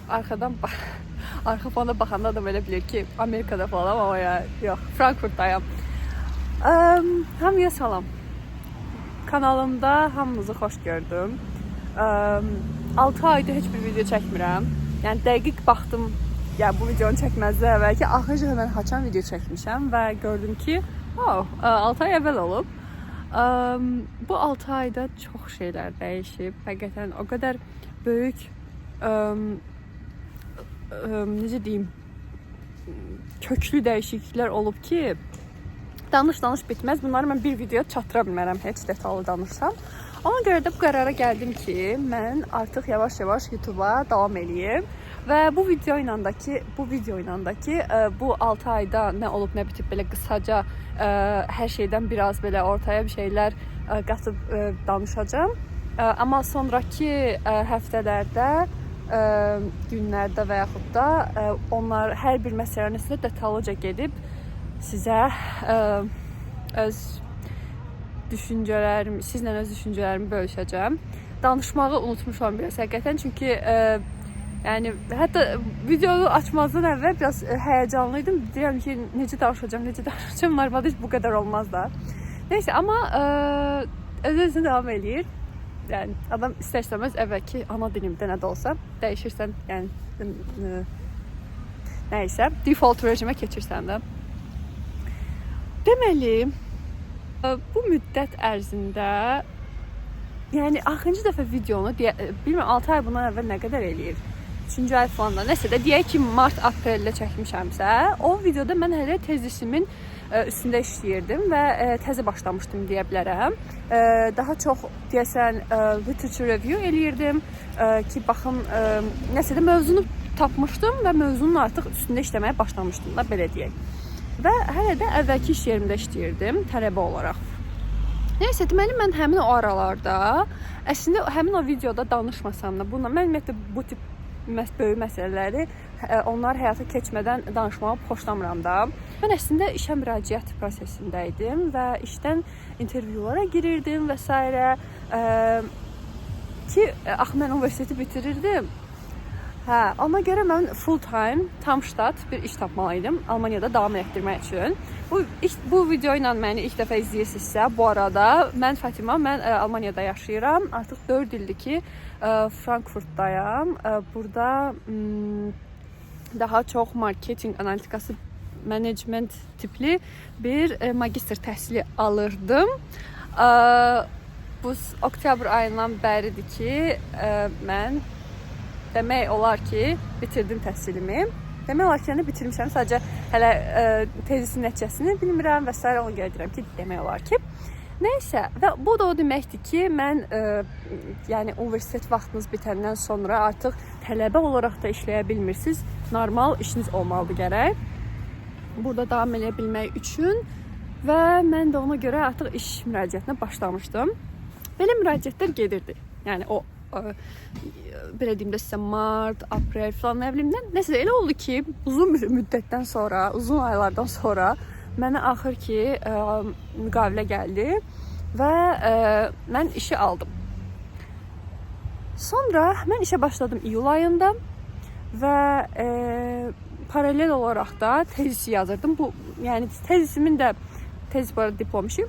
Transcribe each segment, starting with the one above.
arxadan arxa fonda baxanda da belə bilir ki, Amerikada falan ama ya yox, Frankfurtdayam. Hamıya salam. Kanalımda hamınızı xoş gördüm. 6 aydır heç bir video çəkmirəm. Yəni dəqiq baxdım, ya bu videonu çəkməzdən əvvəlki axırıncı mən haçan video çəkmişəm və gördüm ki, 6 ay əvvəl olub. Bu 6 ayda çox şeylər dəyişib. Həqiqətən o qədər böyük necə deyim, köklü dəyişikliklər olub ki, danış bitməz. Bunları mən bir video çatdıra bilmərəm heç detallı danışsam. Ona görə də bu qərara gəldim ki, mən artıq yavaş-yavaş YouTube-a davam eləyim və bu video ilə də ki, bu 6 ayda nə olub, nə bitib belə qısaca hər şeydən biraz belə ortaya bir şeylər qatıb danışacağam. Amma sonraki həftələrdə, günlərdə və yaxud da onlar hər bir məsələnin üstündə detallıca gedib sizə sizlə öz düşüncələrimi bölüşəcəm. Danışmağı unutmuşam biraz həqiqətən, çünki yəni hətta videonu açmazdan əvvəl biraz həyəcanlıydım. Deyirəm ki, necə danışacağam. Normalde heç bu qədər olmaz da. Neyse, amma öz-özünə davam eləyir. Yəni adam istər-istəməz əvvəlki ana dilimdə nə də olsa dəyişirsən, yəni nəysə, default rejimə keçirsən də. Deməli, bu müddət ərzində, yəni axırıncı dəfə videonu, bilmirəm 6 ay bundan əvvəl nə qədər eləyir? 3-cü ay falan da, nəsə də deyək ki, mart-apreldə çəkmişəmsə, o videoda mən hələ tezisimin üstündə işləyirdim və təzə başlamışdım deyə bilərəm. Daha çox deyəsən literature review eləyirdim ki, baxın, nəsə də mövzunu tapmışdım və mövzunun artıq üstündə işləməyə başlamışdım da, belə deyək. Və hələ də əvvəlki iş yerimdə işləyirdim tələbə olaraq. Neysə, deməli mən həmin o aralarda, əslində həmin o videoda danışmasam da, mən ümumiyyətlə bu tip böyük məsələləri onlar həyata keçmədən danışmağı xoşlamıram da. Mən əslində işə müraciət prosesində idim və işdən intervyulara girirdim və s. Ki, mən universiteti bitirirdim. Ona görə mən full time, tam ştat bir iş tapmalıydım Almaniyada davam etdirmək üçün. Bu video ilə məni ilk dəfə izləyirsinizsə, bu arada mən Fatima, mən Almaniyada yaşayıram. Artıq 4 ildir ki, Frankfurtdayam. Burada daha çox marketing analitikası, management tipli bir magistr təhsili alırdım. Bu oktyabr ayından bəridir ki, mən demək olar ki, bitirdim təhsilimi. Demək olar ki, bitirmişəm, sadəcə hələ tezisin nəticəsini bilmirəm və s. Ona görə deyirəm ki, demək olar ki. Neysə, və bu da o deməkdir ki, mən yəni universitet vaxtınız bitəndən sonra artıq tələbə olaraq da işləyə bilmirsiniz. Normal işiniz olmalıdır gərək. Burada davam edə bilmək üçün və mən də ona görə artıq iş müraciətinə başlamışdım. Belə müraciətlər gedirdi. Yəni o belə deyim də sizə mart, aprel falan nə bilim, nəsə elə oldu ki, uzun müddətdən sonra, uzun aylardan sonra mənə axır ki müqavilə gəldi və mən işi aldım. Sonra mən işə başladım iyul ayında və paralel olaraq da tezisi yazırdım. Bu, yəni tezisimin də tez bu arada diplom işi.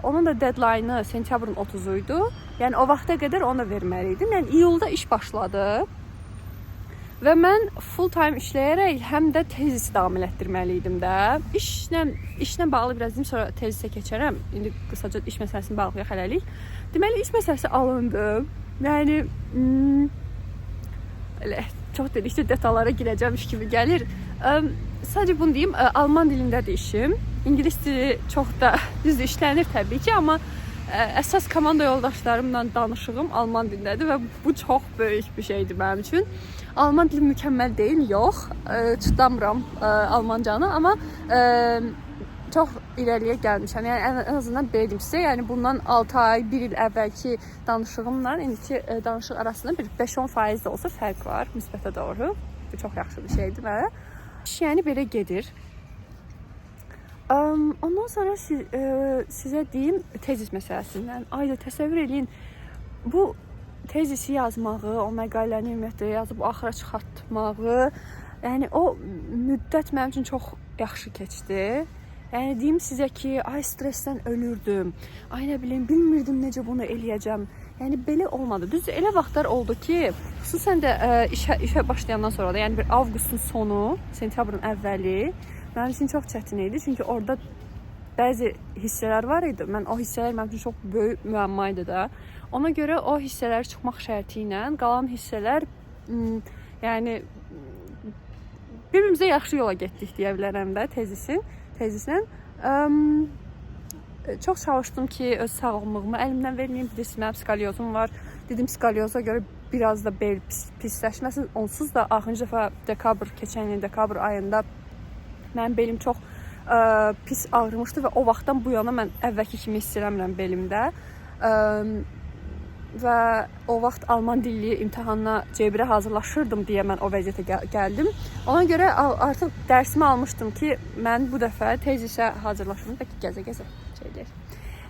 Onun da deadline'ı sentyabrın 30'uydu. Yəni o vaxta qədər onu verməliydim. Yəni iyulda iş başladı və mən full time işləyərək həm də tezisi davam elətdirməliydim də. İşlə bağlı biraz deyim, sonra tezisə keçərəm. İndi qısaca iş məsələsini bağlayaq hələlik. Deməli iş məsələsi alındı. Yəni çox dedikcə detallara girəcəmiş kimi gəlir. Sadəcə bunu deyim, Alman dilindədir işim. İngilis dili çox da düzdür işlənir təbii ki, amma əsas komanda yoldaşlarımla danışığım Alman dilindədir və bu çox böyük bir şeydir mənim üçün. Alman dili mükəmməl deyil, yox, çıtlamıram Almancanı, amma çox irəliyə gəlmişəm. Yəni en azından belə deyim sizə, yəni bundan 6 ay, 1 il əvvəlki danışığımla indiki danışıq arasında bir 5-10% də olsa fərq var, müsbətə doğru. Bu çox yaxşı bir şeydir və yəni belə gedir. Ondan sonra sizə deyim tezis məsələsindən. Ayda təsəvvür edin, bu tezisi yazmağı, o məqaləni ümumiyyətlə yazıb axıra çıxartmağı, yəni o müddət mənim üçün çox yaxşı keçdi. Yəni deyim sizə ki, ay stressdən ölürdüm. Ay nə bilim, bilmirdim necə bunu eləyəcəm. Yəni belə olmadı. Düzdür, elə vaxtlar oldu ki, xüsusən də işə başlayandan sonra da, yəni bir avqustun sonu, sentyabrın əvvəli mənim üçün çox çətin idi. Çünki orada bəzi hissələr var idi. Mən o hissələr mənim üçün çox böyük müəmma idi da. Ona görə o hissələr çıxmaq şərti ilə qalan hissələr yəni bir-birimizə yaxşı yola getdik deyə bilərəm də tezislə. Çox çalışdım ki, öz sağlamlığımı əlimdən verməyim. Bilirsiniz, mənim skalyozum var. Dedim, skalyoza görə biraz da bel pisləşməsin. Onsuz da axırıncı dəfə keçən il dekabr ayında mənim belim çox pis ağrımışdı və o vaxtdan bu yana mən əvvəlki kimi hiss eləmirəm belimdə. Və o vaxt alman dili imtahanına C1-ə hazırlaşırdım deyə mən o vəziyyətə gəldim. Ona görə artıq dərsimi almışdım ki, mən bu dəfə tezisə hazırlaşırdım. Bəlkə gəzə-gəzə şeydir.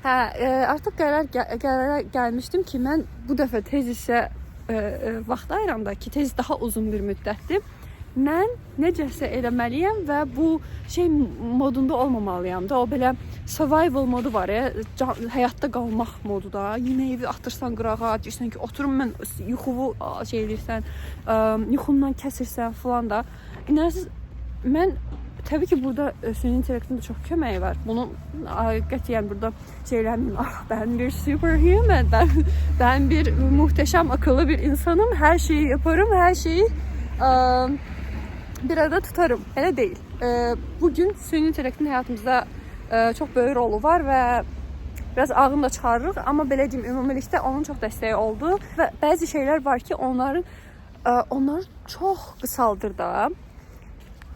Artıq qərara gəlmişdim ki, mən bu dəfə tezisə vaxt ayıramda ki, tezis daha uzun bir müddətdir. Mən necəsə eləməliyəm və bu şey modunda olmamalıyam da. O belə survival modu var ya, həyatda qalmaq modu da. Yeməyi atırsan qırağa, deyirsən ki, oturum mən yuxuvu şey edirsən, yuxundan kəsirsən falan da. İnanırsınız, mən təbii ki, burada süni intellektin də çox köməyi var. Bunu qətiyyən burada şeyləməyim. Ben bir superhuman, ben bir muhteşem akıllı bir insanım. Her şeyi yaparım, her şeyi bir arada tutarım. Elə deyil. Bugün süni intellektin həyatımızda çox böyük rolu var və biraz ağını da çıxarırıq. Amma belə deyim, ümumilikdə onun çox dəstəyi oldu. Və bəzi şeylər var ki, onları çox qısaldır da.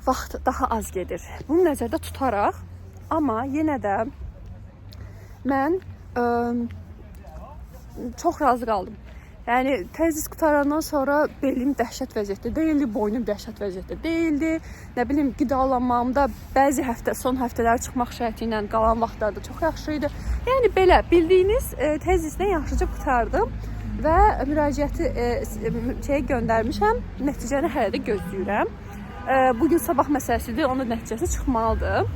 Vaxt daha az gedir. Bunu nəzərdə tutaraq, amma yenə də mən çox razı qaldım. Yəni tezis qutarandan sonra belim dəhşət vəziyyətdə deyildi, boynum dəhşət vəziyyətdə deyildi. Nə bilim, qidalanmamda bəzi son həftələr çıxmaq şərti ilə qalan vaxtlarda çox yaxşı idi. Yəni belə bildiyiniz tezislə yaxşıca qutardım və müraciəti göndərmişəm. Nəticəni hələ də gözləyirəm. Bugün sabah məsələsidir, onun nəticəsi çıxmalıdır.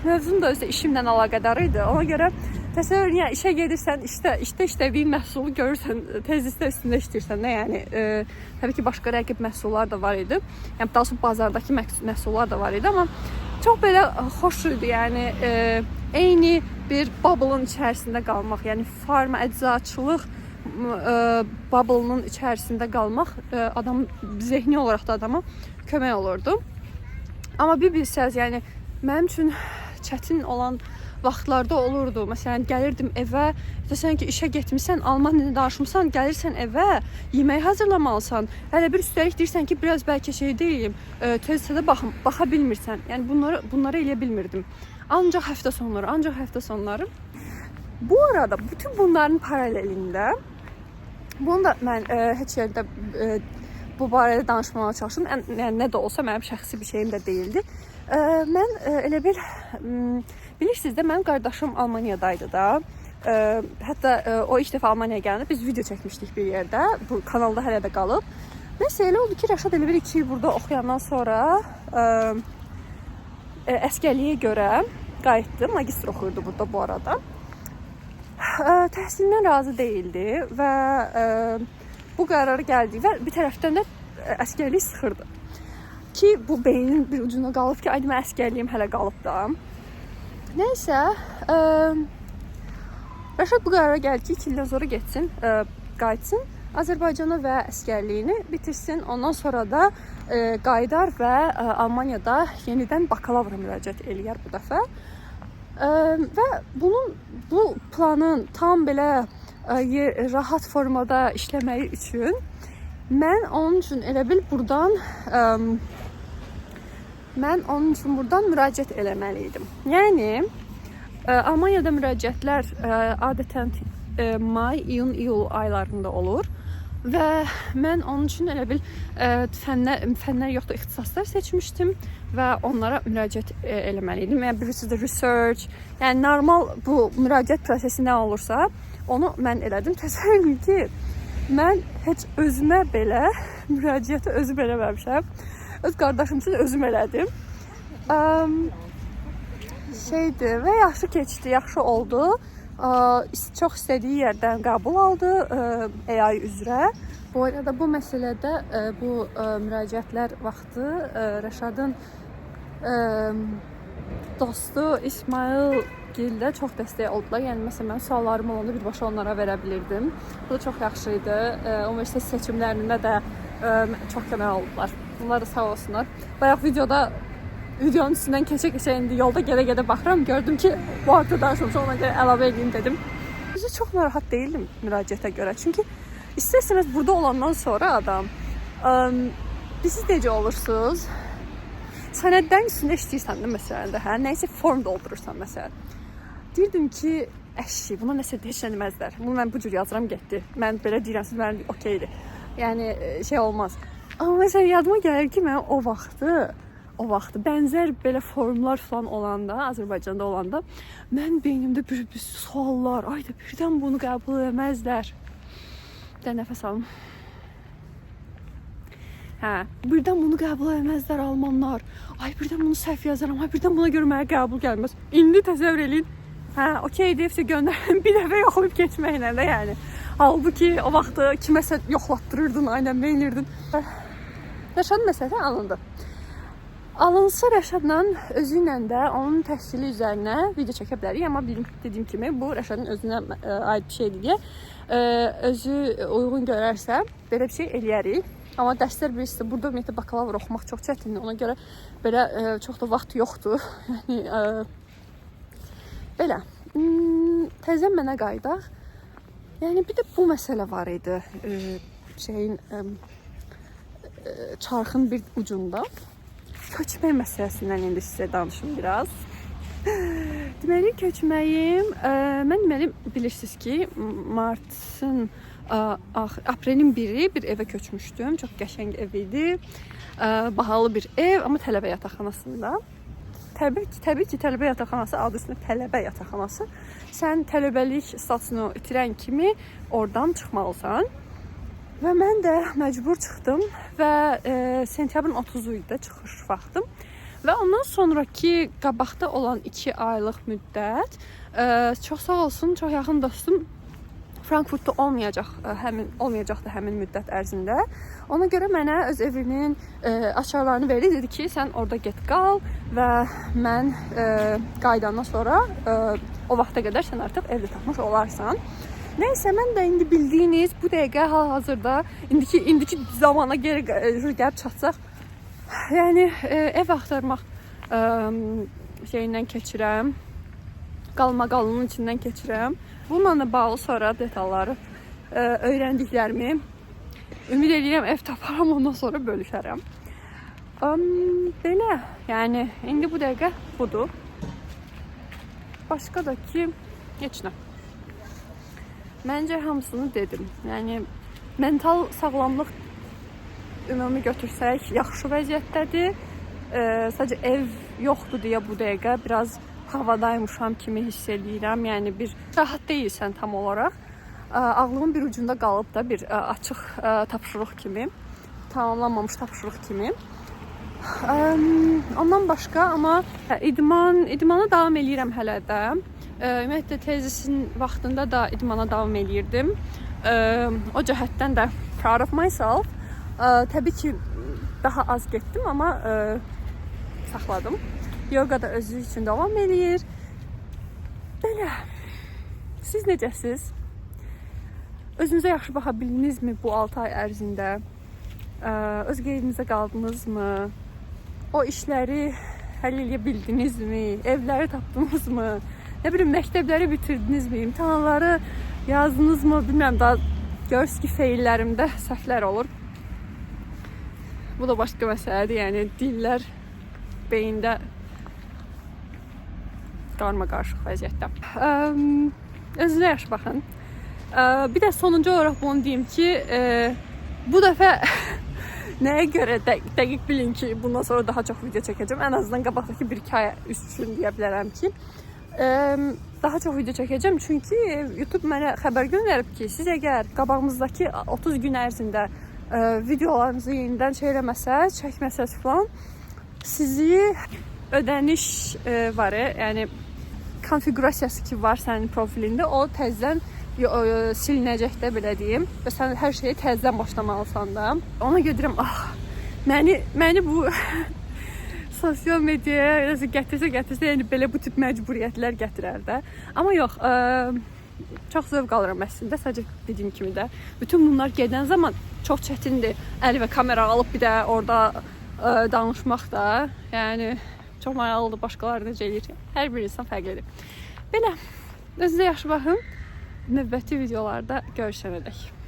Mövzum da özü işimlə əlaqədar idi. Ona görə təsəvvür, yəni işə gedirsən, işlədiyin məhsulu görürsən, tezisdə üstündə işləyirsən də, yəni təbii ki, başqa rəqib məhsullar da var idi. Yəni daha sonra bazardakı məhsullar da var idi, amma çox belə xoş idi, yəni eyni bir bubble'ın içərisində qalmaq, yəni farma, əczaçılıq bubble'nın içərisində qalmaq adam zehni olaraq da adama kömək olurdu. Amma bir bilsəz, yəni mənim üçün çətin olan vaxtlarda olurdu. Məsələn, gəlirdim evə, desən ki, işə getmirsən, alman dilini danışmısan, gəlirsən evə, yemək hazırlamalısan. Hələ bir üstəlik deyirsən ki, biraz bəlkə şey deyim, tezisədə baxa bilmirsən. Yəni bunları eləyə bilmirdim. Ancaq həftə sonları. Bu arada bütün bunların paralelində, bunu da mən heç yerdə bu barədə danışmaya çalışdım. Yəni nə də olsa mənim şəxsi bir şeyim də deyildi. Mən elə bir bilirsiniz də, mənim qardaşım Almaniyadaydı da. Hətta o ilk dəfə Almaniyaya gələndə biz video çəkmişdik bir yerdə. Bu kanalda hələ də qalıb. Nəysə, elə oldu ki, Rəşad elə bir 2 il burada oxuyandan sonra əskərliyə görə qayıtdı. Magistr oxuyurdu burada bu arada. Təhsilindən razı deyildi və bu qərara gəldi və bir tərəfdən də əskərlik sıxırdı. Ki bu beynin bir ucuna qalıb ki, mən əskərliyim hələ qalıb da. Nəysə, Rəşad bu qərara gəldi ki, 2 ildən sonra getsin, qayıtsın Azərbaycana və əskərliyini bitirsin. Ondan sonra da qayıdar və Almaniyada yenidən bakalavra müraciət eləyər bu dəfə. Və bu planın tam belə rahat formada işləməyi üçün mən onun üçün elə bil buradan müraciət eləməli idim. Yəni Almaniyada müraciətlər adətən may, iyun, iyul aylarında olur və mən onun üçün elə bil fənlər yoxdur, ixtisaslar seçmişdim və onlara müraciət eləməli idim. Yəni bilirsiniz, research, yəni normal bu müraciət prosesi nə olursa, Onu mən elədim. Təsəvvür edin ki, mən heç özümə belə müraciəti özüm eləməmişəm. Öz qardaşım üçün özüm elədim. Şeydir və yaxşı keçdi, yaxşı oldu. Çox istədiyi yerdən qəbul aldı AI üzrə. Bu arada bu məsələdə bu müraciətlər vaxtı Rəşadın dostu İsmail Gildə çox dəstək oldular. Yəni məsələn mən suallarım olanda birbaşa onlara verə bilirdim. Bu da çox yaxşı idi. Universitet seçimlərində də çox kömək oldular. Bunlar da sağ olsunlar. Bayaq videonun üstündən keçə-keçə indi yolda gələ-gələ baxıram, gördüm ki, bu haqda danışmışam, ona görə əlavə edeyim dedim. Bizə çox narahat değildim müraciətə görə. Çünki istərseniz burada olandan sonra adam siz necə olursunuz? Sənəddən üstündə işləyirsən də məsələn də, nəysə form doldurursan məsələn. Deyirdim ki, əşi, buna nəsə heç nə deməzlər. Bunu mən bu cür yazıram, getdi. Mən belə deyirəm, siz mənim okeydir. Yəni şey olmaz. Amma məsələn yadıma gəlir ki, mən o vaxtı bənzər belə formlar falan olanda, Azərbaycanda olanda mən beynimdə bir suallar, ayda birdən bunu qəbul etməzlər. Bir də nəfəs alım. Birdən bunu qəbul etməzlər almanlar. Ay birdən bunu səhv yazaram. Ay birdən buna görə mənə qəbul gəlməz. İndi təsəvvür eləyin. Okey deyibsə göndərin. Bir dəfə yoxlayıb keçməklə də yəni. Halbuki o vaxtı kiməsə yoxlatdırırdın, aynen beğenirdin. Rəşadın məsələsi alındı. Alınsa Rəşadla özü ilə də onun təhsili üzərinə video çəkə bilərik. Amma dediyim kimi bu Rəşadın özünə aid bir şeydir deyə özü uyğun görərsə belə bir şey eləyərik. Amma dərslər bilirsə burada ümumiyyətlə bakalavr oxumaq çox çətindir. Ona görə belə çox da vaxt yoxdur. Yəni belə. Təzə mənə qaydaq. Yəni bir də bu məsələ var idi. Çarxın bir ucunda. Köçmək məsələsindən indi sizə danışım biraz. Deməli köçməyim, mən deməli bilirsiniz ki, martın aprelin 1-i bir evə köçmüşdüm. Çox qəşəng ev idi. Bahalı bir ev, amma tələbə yataqxanasında. Təbii ki, tələbə yataqxanası adı üstündə tələbə yataqxanası. Sən tələbəlik statusunu itirən kimi oradan çıxmalısan. Və mən də məcbur çıxdım və sentyabrın 30-u idi çıxış vaxtım. Və ondan sonraki qabaqda olan 2 aylıq müddət çox sağ olsun, çox yaxın dostum Frankfurtda olmayacaqdı həmin müddət ərzində. Ona görə mənə öz evinin açarlarını verdi. Dedi ki, sən orada get qal və mən qayıdandan sonra o vaxta qədər sən artıq evdə tapmış olarsan. Nəysə, mən də indi bildiyiniz bu dəqiqə hal-hazırda indiki zamana geri gəlib çatsaq, yəni ev axtarmaq şeyindən keçirəm, qalmaqalının içindən keçirəm. Bununla da bağlı sonra detalları öyrəndiklərimi ümid edirəm ev taparam, ondan sonra bölüşərəm. Belə, yəni indi bu dəqiqə budur. Başqa da ki, heç nə. Məncə hamısını dedim. Yəni mental sağlamlıq ümumi götürsək yaxşı vəziyyətdədir. Sadəcə ev yoxdur deyə bu dəqiqə biraz havadaymışam kimi hiss edirəm. Yəni bir rahat deyilsən tam olaraq. Ağlımın bir ucunda qalıb da bir açıq tapşırıq kimi, tamamlanmamış tapşırıq kimi. Ondan başqa amma idmana davam edirəm hələ də. Ümumiyyətlə tezisin vaxtında da idmana davam edirdim. O cəhətdən də proud of myself. Təbii ki daha az getdim amma saxladım. Yoga da özü üçün davam edir. Belə. Siz necəsiz? Özünüzə yaxşı baxa bildinizmi bu 6 ay ərzində? Öz qeydinizə qaldınızmı? O işləri həll edə bildinizmi? Evləri tapdınızmı? Nə bilim, məktəbləri bitirdinizmi? İmtahanları yazdınızmı? Bilmirəm, daha görürsünüz ki, feillərimdə səhvlər olur. Bu da başqa məsələdir. Yəni, dillər beyində qarma-qarışıq vəziyyətdə. Özünüzə yaxşı baxın. Bir də sonuncu olaraq bunu deyim ki, bu dəfə nəyə görə dəqiq bilin ki, bundan sonra daha çox video çəkəcəm. Ən azından qabaqdakı 1-2 ay üçün deyə bilərəm ki, daha çox video çəkəcəm. Çünki YouTube mənə xəbər göndərib ki, siz əgər qabağımızdakı 30 gün ərzində videolarınızı yenidən çəkməsəz falan, sizi ödəniş var, yəni konfigurasiyası ki var sənin profilində, o təzədən silinəcək də, belə deyim. Və sən hər şeyi təzədən başlamalısan da. Ona görə deyirəm, məni bu sosial mediaya gətirsə, yəni belə bu tip məcburiyyətlər gətirər də. Amma yox, çox zövq alıram əslində, sadəcə dediyim kimi də. Bütün bunlar gedən zaman çox çətindir. Əli və kamera alıb bir də orada danışmaq da. Yəni çox maraqlıdır, başqaları necə eləyir. Hər bir insan fərqlidir. Belə, özünüzə yaxşı baxın. Növbəti videolarda görüşənədək.